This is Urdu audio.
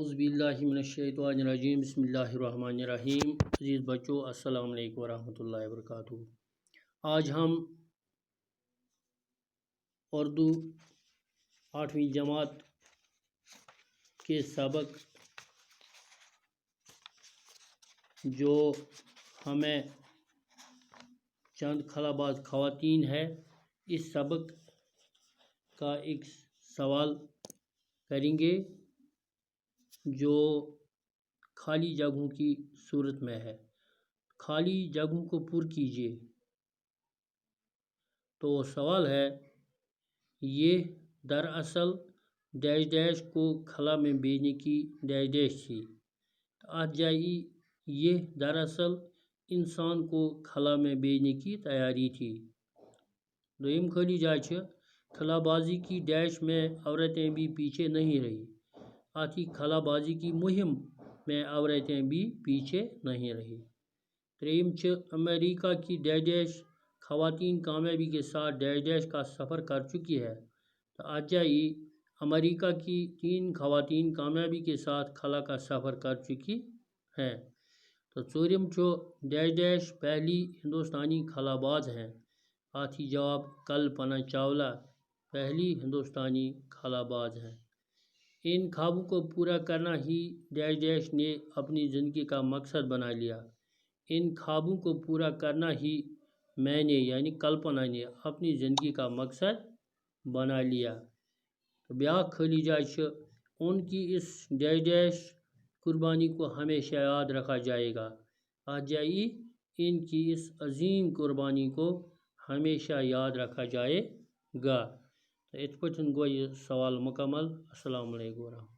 اعوذ باللہ من الشیطان الرجیم بسم اللہ الرحمن الرحیم۔ عزیز بچوں السلام علیکم ورحمۃ اللہ وبرکاتہ۔ آج ہم اردو 8ویں جماعت کے سبق جو ہمیں چند خلاباز خواتین ہے، اس سبق کا ایک سوال کریں گے جو خالی جگہوں کی صورت میں ہے۔ خالی جگہوں کو پر کیجیے۔ تو سوال ہے، یہ دراصل ڈیش ڈیش کو خلا میں بھیجنے کی ڈیش ڈیش تھی۔ آج جائی یہ دراصل انسان کو خلا میں بھیجنے کی تیاری تھی۔ دویم خالی جائے خلا بازی کی ڈیش میں عورتیں بھی پیچھے نہیں رہی۔ آتی خلا بازی کی مہم میں عورتیں بھی پیچھے نہیں رہی۔ تریم امریکہ کی ڈیش ڈیش خواتین کامیابی کے ساتھ ڈیش ڈیش کا سفر کر چکی ہے۔ تو آج جائی امریکہ کی 3 خواتین کامیابی کے ساتھ خلا کا سفر کر چکی ہیں۔ تو ژوٗرِم ڈیش ڈیش پہلی ہندوستانی خلا باز ہیں۔ آتی جواب کلپنا چاولہ پہلی ہندوستانی خلا باز ہیں۔ ان خوابوں کو پورا کرنا ہی ڈیش ڈیش نے اپنی زندگی کا مقصد بنا لیا۔ ان خوابوں کو پورا کرنا ہی میں نے یعنی کلپنا نے اپنی زندگی کا مقصد بنا لیا۔ بیاکھ خالی جائے ان کی اس ڈیش ڈیش قربانی کو ہمیشہ یاد رکھا جائے گا۔ آج جائی ان کی اس عظیم قربانی کو ہمیشہ یاد رکھا جائے گا۔ تو ات پٹھن گو یہ سوال مکمل۔ السلام علیکم ورحمۃ اللہ۔